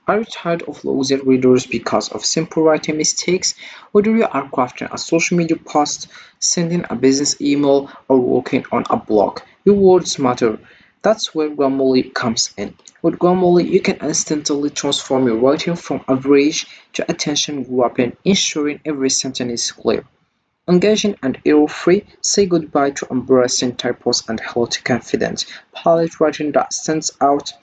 Are you tired of losing readers because of simple writing mistakes? Whether you are crafting a social media post, sending a business email, or working on a blog, your words matter. That's where Grammarly comes in. With Grammarly, you can instantly transform your writing from average to attention-grabbing, ensuring every sentence is clear, engaging and error-free. Say goodbye to embarrassing typos and hello to confident, polished writing that stands out.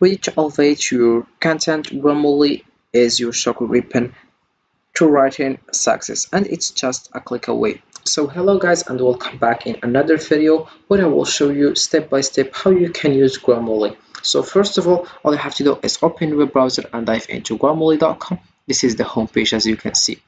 Ready to elevate your content. Grammarly is your secret weapon to writing success, and it's just a click away. So hello guys, and welcome back in another video where I will show you step by step how you can use Grammarly. So first of all you have to do is open your web browser and dive into grammarly.com. This is the homepage as you can see.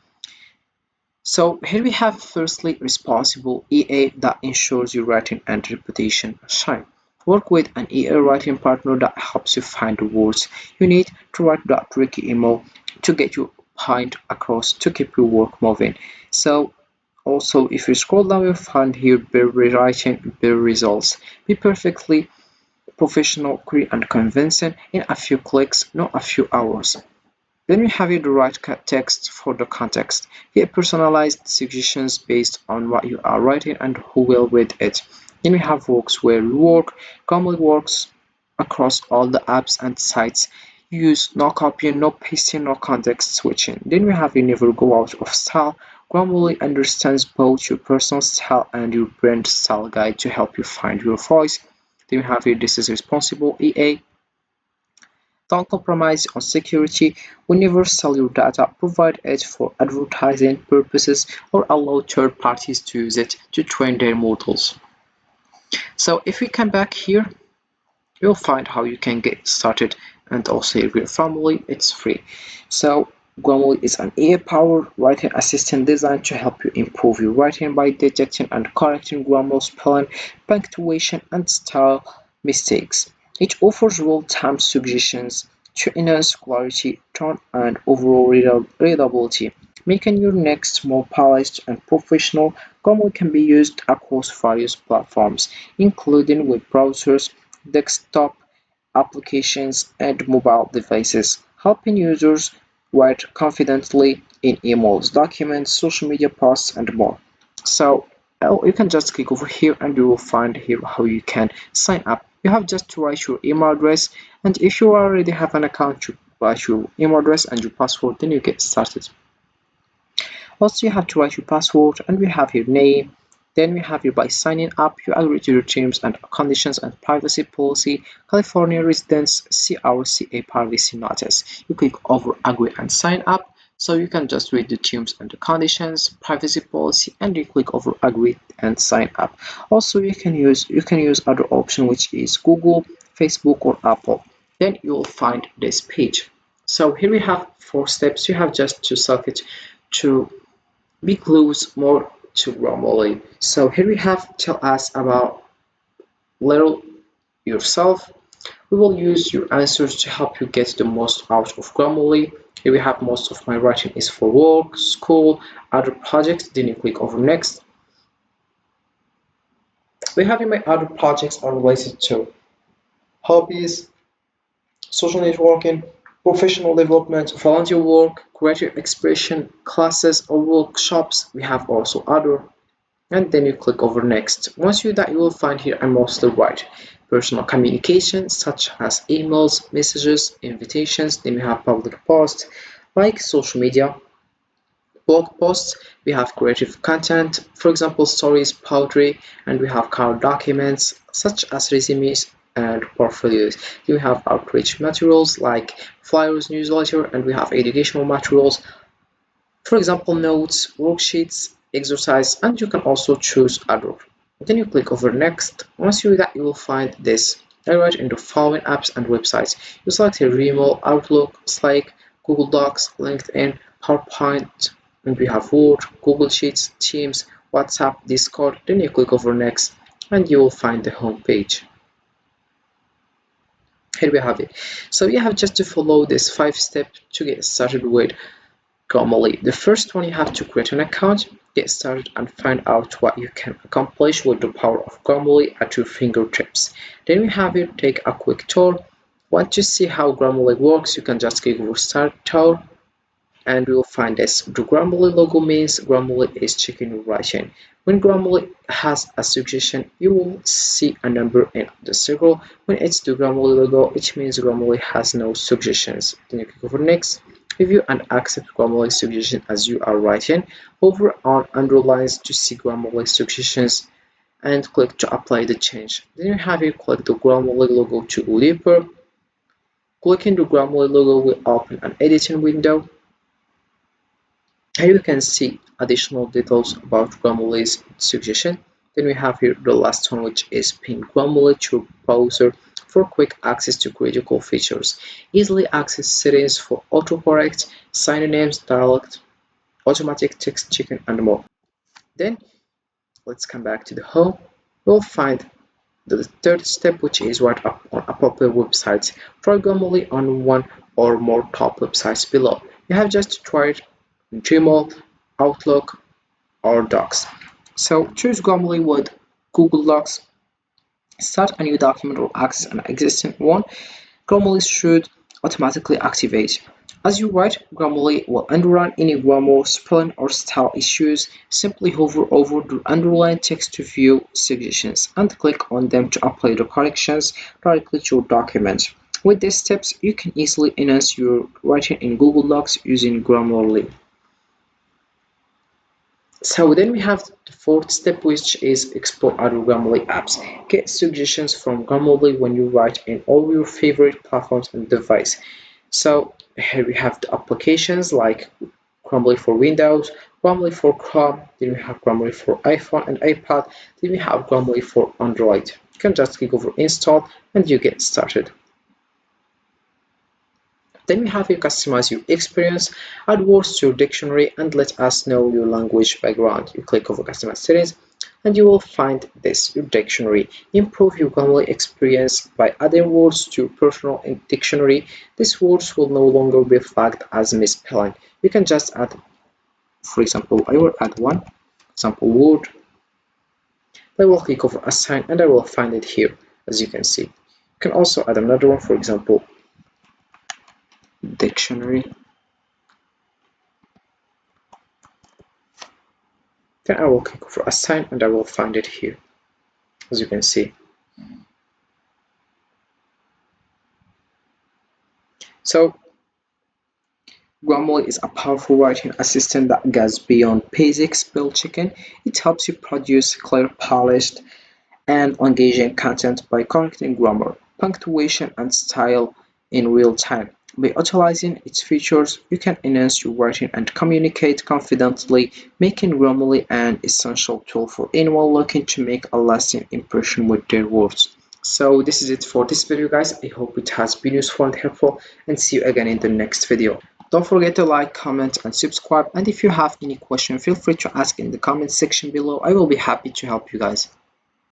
So here we have firstly responsible EA that ensures your writing and reputation shine. Work with an EA writing partner that helps you find the words you need to write that tricky email to get your point across to keep your work moving. So also if you scroll down you'll find here better writing, better results. Be perfectly professional, clear and convincing in a few clicks, not a few hours. Then we have the right text for the context. Get personalized suggestions based on what you are writing and who will read it. Then we have works where you work. Grammarly works across all the apps and sites. Use no copying, no pasting, no context switching. Then we have you never go out of style. Grammarly understands both your personal style and your brand style guide to help you find your voice. Then we have here this is responsible EA. Don't compromise on security. We never sell your data, provide it for advertising purposes, or allow third parties to use it to train their models. So if we come back here, you'll find how you can get started, and also if your family, it's free. So Grammarly is an AI-powered writing assistant designed to help you improve your writing by detecting and correcting grammar, spelling, punctuation, and style mistakes. It offers real-time suggestions to enhance clarity, tone, and overall readability, making your next more polished and professional. Grammarly can be used across various platforms, including web browsers, desktop applications, and mobile devices, helping users write confidently in emails, documents, social media posts, and more. So you can just click over here and you will find here how you can sign up. You have just to write your email address, and if you already have an account, you write your email address and your password, then you get started. Also, you have to write your password, and we have your name. Then we have you by signing up, you agree to your terms and conditions and privacy policy. California residents see our CA privacy notice. You click over agree and sign up. So you can just read the terms and the conditions, privacy policy, and you click over agree and sign up. Also, you can use other option which is Google, Facebook, or Apple. Then you will find this page. So here we have 4 steps. You have just to select it to be close more to Grammarly. So here we have tell us about little yourself. We will use your answers to help you get the most out of Grammarly. Here we have most of my writing is for work, school, other projects. Then you click over next. We have in my other projects are related to hobbies, social networking, professional development, volunteer work, creative expression, classes or workshops. We have also other, and then you click over next. Once you do that, you will find here I mostly write personal communication such as emails, messages, invitations. Then we have public posts like social media, blog posts. We have creative content, for example stories, poetry, and we have card documents such as resumes and portfolios. We have outreach materials like flyers, newsletter, and we have educational materials, for example notes, worksheets, exercise, and you can also choose other. Then you click over next. Once you do that, you will find this. I write in the following apps and websites. You select here Email, Outlook, Slack, Google Docs, LinkedIn, PowerPoint, and we have Word, Google Sheets, Teams, WhatsApp, Discord. Then you click over next and you will find the home page. Here we have it. So you have just to follow this 5 steps to get started with Grammarly. The first one, you have to create an account, get started, and find out what you can accomplish with the power of Grammarly at your fingertips. Then we have it, take a quick tour Want to see how Grammarly works? You can just click over Start Tour and we will find this. The Grammarly logo means Grammarly is checking your writing. When Grammarly has a suggestion, you will see a number in the circle. When it's the Grammarly logo, it means Grammarly has no suggestions. Then you click over Next. Review and accept Grammarly suggestion as you are writing. Hover on underlines to see Grammarly suggestions and click to apply the change. Then you have here click the Grammarly logo to go deeper. Clicking the Grammarly logo will open an editing window. Here you can see additional details about Grammarly's suggestion. Then we have here the last one, which is pin Grammarly to your browser for quick access to critical features. Easily access settings for autocorrect, synonyms, dialect, automatic text checking, and more. Then let's come back to the home. We'll find the third step, which is right up on a popular website. Try Grammarly on one or more top websites below. You have just to try it in Gmail, Outlook, or Docs. So choose Grammarly with Google Docs. Start a new document or access an existing one. Grammarly should automatically activate. As you write, Grammarly will underline any grammar, spelling, or style issues. Simply hover over the underlined text to view suggestions and click on them to apply the corrections directly to your document. With these steps, you can easily enhance your writing in Google Docs using Grammarly. So then we have the fourth step, which is explore other Grammarly apps. Get suggestions from Grammarly when you write in all your favorite platforms and device. So here we have the applications like Grammarly for Windows, Grammarly for Chrome, then we have Grammarly for iPhone and iPad, then we have Grammarly for Android. You can just click over install and you get started. Then we have you customize your experience, add words to your dictionary, and let us know your language background. You click over customize settings and you will find this, your dictionary. Improve your Grammarly experience by adding words to your personal dictionary. These words will no longer be flagged as misspelling. You can just add, for example, I will add one example word. I will click over assign and I will find it here, as you can see. You can also add another one, for example, dictionary. Then I will click over assign and I will find it here, as you can see. So Grammarly is a powerful writing assistant that goes beyond basic spell checking. It helps you produce clear, polished, and engaging content by correcting grammar, punctuation, and style in real time. By utilizing its features, you can enhance your writing and communicate confidently, making Grammarly an essential tool for anyone looking to make a lasting impression with their words. So this is it for this video, guys. I hope it has been useful and helpful, and see you again in the next video. Don't forget to like, comment, and subscribe, and if you have any question, feel free to ask in the comment section below. I will be happy to help you guys.